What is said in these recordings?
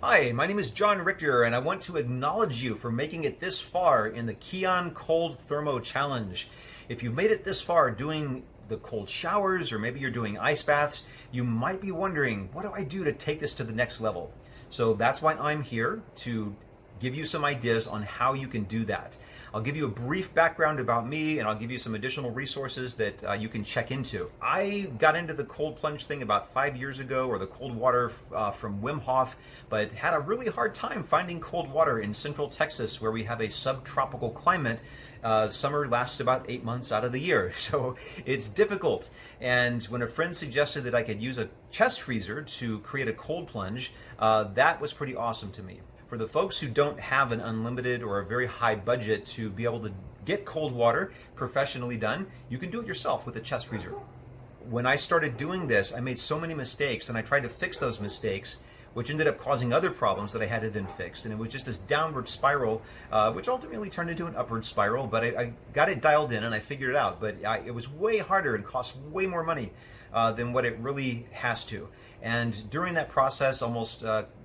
Hi, my name is John Richter, and I want to acknowledge you for making it this far in the Keon Cold Thermo Challenge. If you've made it this far doing the cold showers, or maybe you're doing ice baths, you might be wondering, what do I do to take this to the next level? So that's why I'm here, to give you some ideas on how you can do that. I'll give you a brief background about me, and I'll give you some additional resources that you can check into. I got into the cold plunge thing about 5 years ago, or the cold water from Wim Hof, but had a really hard time finding cold water in central Texas, where we have a subtropical climate. Summer lasts about 8 months out of the year, so it's difficult. And when a friend suggested that I could use a chest freezer to create a cold plunge, that was pretty awesome to me. For the folks who don't have an unlimited or a very high budget to be able to get cold water professionally done, you can do it yourself with a chest freezer. When I started doing this, I made so many mistakes, and I tried to fix those mistakes, which ended up causing other problems that I had to then fix. And it was just this downward spiral, which ultimately turned into an upward spiral, but I got it dialed in and I figured it out. But it was way harder and cost way more money than what it really has to. And during that process, almost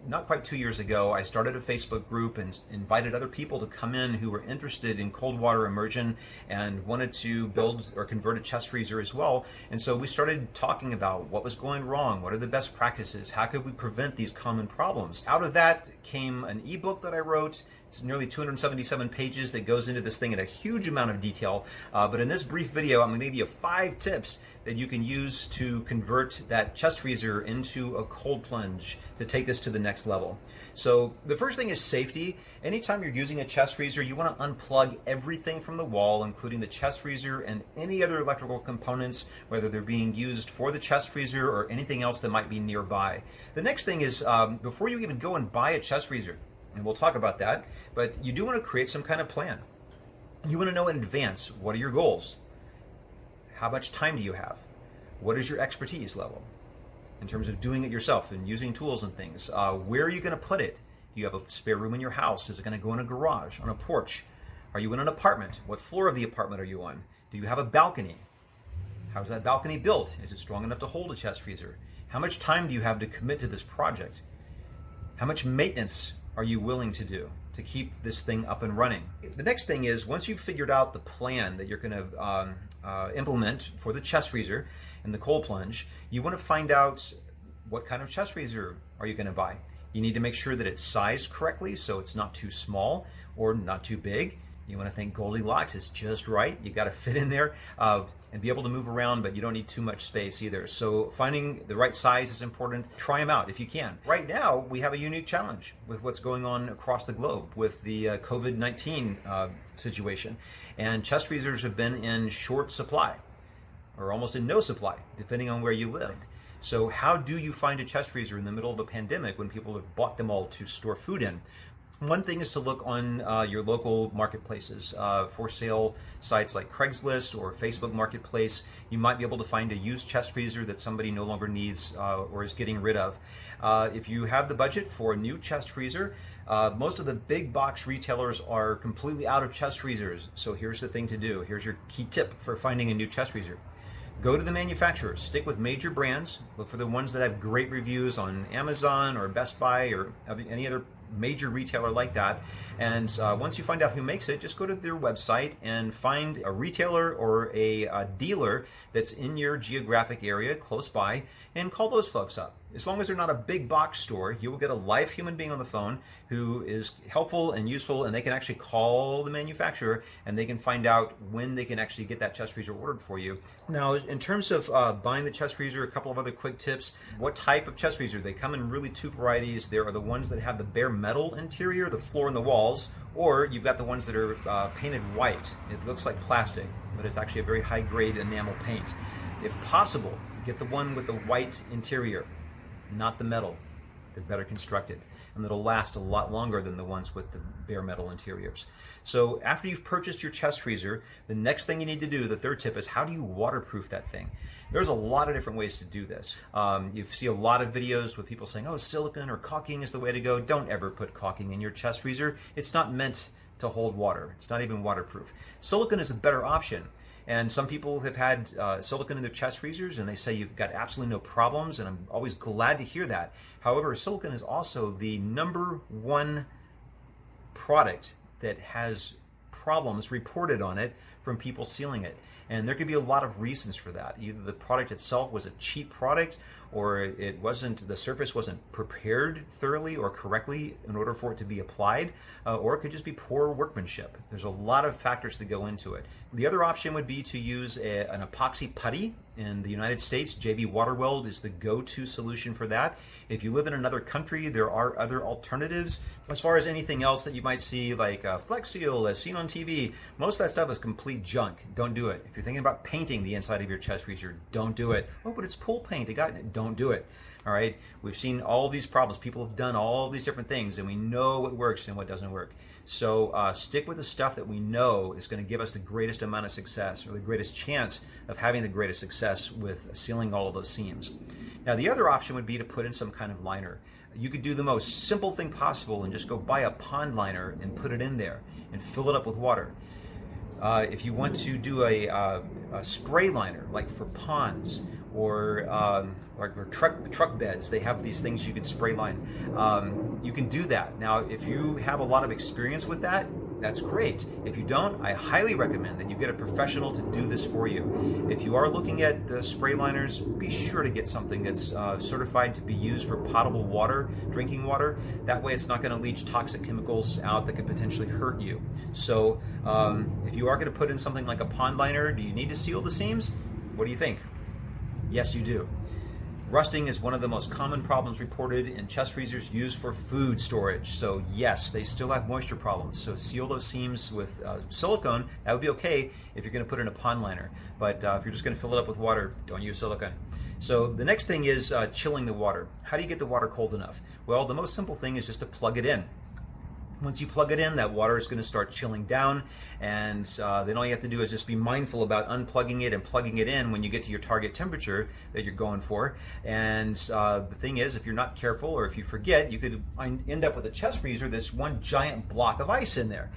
not quite 2 years ago, I started a Facebook group and invited other people to come in who were interested in cold water immersion and wanted to build or convert a chest freezer as well. And so we started talking about what was going wrong, what are the best practices, how could we prevent these common problems. Out of that came an ebook that I wrote. It's nearly 277 pages that goes into this thing in a huge amount of detail. But in this brief video, I'm going to give you 5 tips that you can use to convert that chest freezer into a cold plunge to take this to the next level. So the first thing is safety. Anytime you're using a chest freezer, you want to unplug everything from the wall, including the chest freezer and any other electrical components, whether they're being used for the chest freezer or anything else that might be nearby. The next thing is, before you even go and buy a chest freezer, and we'll talk about that, but you do want to create some kind of plan. You want to know in advance, what are your goals? How much time do you have? What is your expertise level in terms of doing it yourself and using tools and things? Where are you going to put it? Do you have a spare room in your house? Is it going to go in a garage, on a porch? Are you in an apartment? What floor of the apartment are you on? Do you have a balcony? How's that balcony built? Is it strong enough to hold a chest freezer? How much time do you have to commit to this project? How much maintenance are you willing to do to keep this thing up and running? The next thing is, once you've figured out the plan that you're going to implement for the chest freezer and the cold plunge, you want to find out what kind of chest freezer are you going to buy. You need to make sure that it's sized correctly, so it's not too small or not too big. You want to think Goldilocks is just right. You got to fit in there and be able to move around, but you don't need too much space either. So finding the right size is important. Try them out if you can. Right now, we have a unique challenge with what's going on across the globe with the COVID-19 situation. And chest freezers have been in short supply, or almost in no supply, depending on where you live. So how do you find a chest freezer in the middle of a pandemic when people have bought them all to store food in? One thing is to look on your local marketplaces, for sale sites like Craigslist or Facebook Marketplace. You might be able to find a used chest freezer that somebody no longer needs or is getting rid of. If you have the budget for a new chest freezer, most of the big box retailers are completely out of chest freezers. So here's the thing to do. Here's your key tip for finding a new chest freezer. Go to the manufacturers, stick with major brands, look for the ones that have great reviews on Amazon or Best Buy or any other major retailer like that. And once you find out who makes it, just go to their website and find a retailer or a dealer that's in your geographic area close by and call those folks up. As long as they're not a big box store, you will get a live human being on the phone who is helpful and useful, and they can actually call the manufacturer and they can find out when they can actually get that chest freezer ordered for you. Now, in terms of buying the chest freezer, a couple of other quick tips. What type of chest freezer? They come in really 2 varieties. There are the ones that have the bare metal interior, the floor and the walls, or you've got the ones that are painted white. It looks like plastic, but it's actually a very high-grade enamel paint. If possible, get the one with the white interior, not the metal. They're better constructed, and it'll last a lot longer than the ones with the bare metal interiors. So after you've purchased your chest freezer, the next thing you need to do, the third tip, is how do you waterproof that thing? There's a lot of different ways to do this. You see a lot of videos with people saying, oh, silicone or caulking is the way to go. Don't ever put caulking in your chest freezer. It's not meant to hold water. It's not even waterproof. Silicone is a better option. And some people have had silicone in their chest freezers and they say you've got absolutely no problems, and I'm always glad to hear that. However, silicone is also the number one product that has problems reported on it from people sealing it. And there could be a lot of reasons for that. Either the product itself was a cheap product, or the surface wasn't prepared thoroughly or correctly in order for it to be applied, or it could just be poor workmanship. There's a lot of factors that go into it. The other option would be to use an epoxy putty. In the United States, JB Waterweld is the go-to solution for that. If you live in another country, there are other alternatives. As far as anything else that you might see, like Flex Seal, as seen on TV, most of that stuff is complete junk. Don't do it. If you're thinking about painting the inside of your chest freezer, don't do it. Oh, but it's pool paint. Don't do it. All right. We've seen all these problems. People have done all these different things, and we know what works and what doesn't work. So stick with the stuff that we know is going to give us the greatest amount of success, or the greatest chance of having the greatest success with sealing all of those seams. Now, the other option would be to put in some kind of liner. You could do the most simple thing possible and just go buy a pond liner and put it in there and fill it up with water. If you want to do a spray liner, like for ponds, or truck beds, they have these things you can spray line. You can do that. Now, if you have a lot of experience with that, that's great. If you don't, I highly recommend that you get a professional to do this for you. If you are looking at the spray liners, be sure to get something that's certified to be used for potable water, drinking water. That way it's not going to leach toxic chemicals out that could potentially hurt you. So if you are going to put in something like a pond liner, do you need to seal the seams? What do you think? Yes, you do. Rusting is one of the most common problems reported in chest freezers used for food storage. So yes, they still have moisture problems. So seal those seams with silicone. That would be okay if you're going to put in a pond liner. But if you're just going to fill it up with water, don't use silicone. So the next thing is chilling the water. How do you get the water cold enough? Well, the most simple thing is just to plug it in. Once you plug it in, that water is going to start chilling down, and then all you have to do is just be mindful about unplugging it and plugging it in when you get to your target temperature that you're going for. And the thing is, if you're not careful or if you forget, you could end up with a chest freezer that's one giant block of ice in there.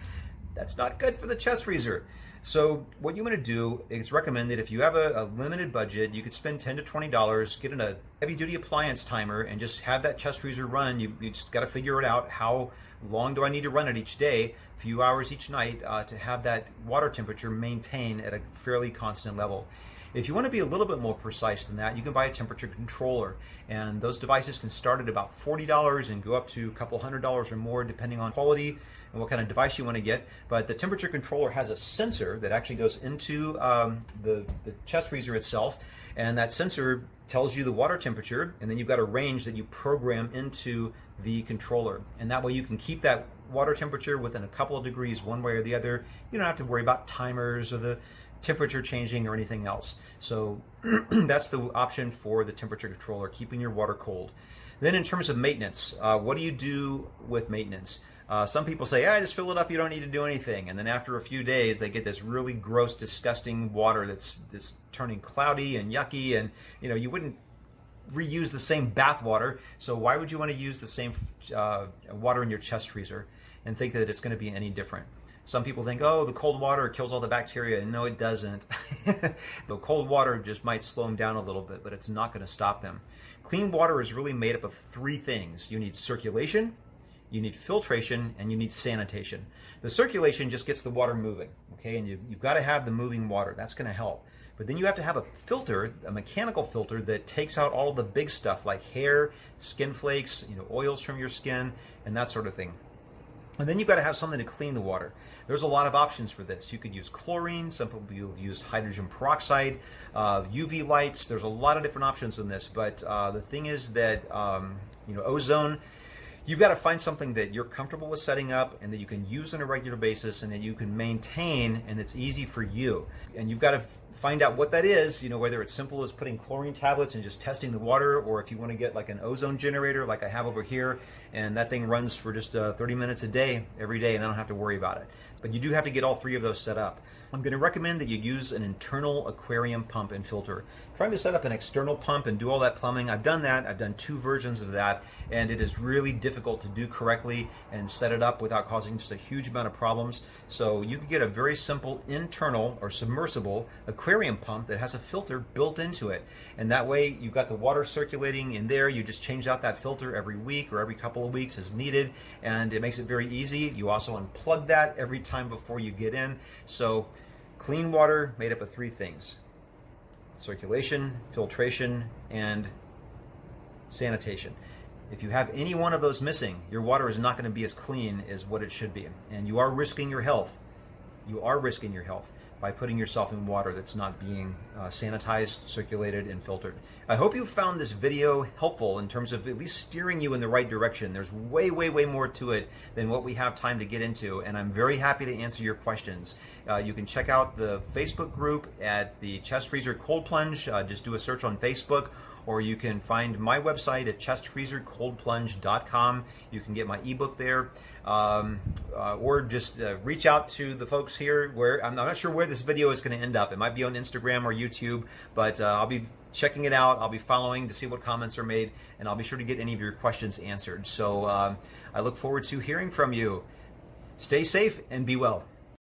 That's not good for the chest freezer. So what you want to do is recommend that if you have a limited budget, you could spend $10 to $20, get in a heavy-duty appliance timer, and just have that chest freezer run. You just got to figure it out. How long do I need to run it each day, a few hours each night, to have that water temperature maintain at a fairly constant level. If you want to be a little bit more precise than that, you can buy a temperature controller, and those devices can start at about $40 and go up to a couple $100 or more depending on quality and what kind of device you want to get. But the temperature controller has a sensor that actually goes into the chest freezer itself, and that sensor tells you the water temperature, and then you've got a range that you program into the controller, and that way you can keep that water temperature within a couple of degrees one way or the other. You don't have to worry about timers or the temperature changing or anything else. So that's the option for the temperature controller, keeping your water cold. Then in terms of maintenance, what do you do with maintenance? Some people say, just fill it up, you don't need to do anything. And then after a few days, they get this really gross, disgusting water that's turning cloudy and yucky, and you wouldn't reuse the same bath water. So why would you want to use the same water in your chest freezer and think that it's going to be any different? Some people think, the cold water kills all the bacteria. No, it doesn't. The cold water just might slow them down a little bit, but it's not going to stop them. Clean water is really made up of three things. You need circulation, you need filtration, and you need sanitation. The circulation just gets the water moving, okay? And you've got to have the moving water. That's going to help. But then you have to have a filter, a mechanical filter that takes out all of the big stuff like hair, skin flakes, oils from your skin, and that sort of thing. And then you've got to have something to clean the water. There's a lot of options for this. You could use chlorine. Some people have used hydrogen peroxide, UV lights. There's a lot of different options in this. But the thing is that ozone. You've got to find something that you're comfortable with setting up and that you can use on a regular basis and that you can maintain and it's easy for you. And you've got to find out what that is, whether it's simple as putting chlorine tablets and just testing the water, or if you want to get like an ozone generator like I have over here, and that thing runs for just 30 minutes a day, every day, and I don't have to worry about it. But you do have to get all three of those set up. I'm going to recommend that you use an internal aquarium pump and filter. Trying to set up an external pump and do all that plumbing, I've done that. I've done 2 versions of that, and it is really difficult to do correctly and set it up without causing just a huge amount of problems. So you can get a very simple internal or submersible aquarium pump that has a filter built into it, and that way you've got the water circulating in there. You just change out that filter every week or every couple of weeks as needed, and it makes it very easy. You also unplug that every time before you get in. So clean water made up of 3 things: circulation, filtration, and sanitation. If you have any one of those missing, your water is not going to be as clean as what it should be, and you are risking your health. You are risking your health by putting yourself in water that's not being sanitized, circulated, and filtered. I hope you found this video helpful in terms of at least steering you in the right direction. There's way, way, way more to it than what we have time to get into, and I'm very happy to answer your questions. You can check out the Facebook group at the Chest Freezer Cold Plunge. Just do a search on Facebook, or you can find my website at chestfreezercoldplunge.com. You can get my ebook there, or just reach out to the folks here. Where I'm not sure where this video is going to end up. It might be on Instagram or YouTube, but I'll be checking it out. I'll be following to see what comments are made, and I'll be sure to get any of your questions answered. So I look forward to hearing from you. Stay safe and be well.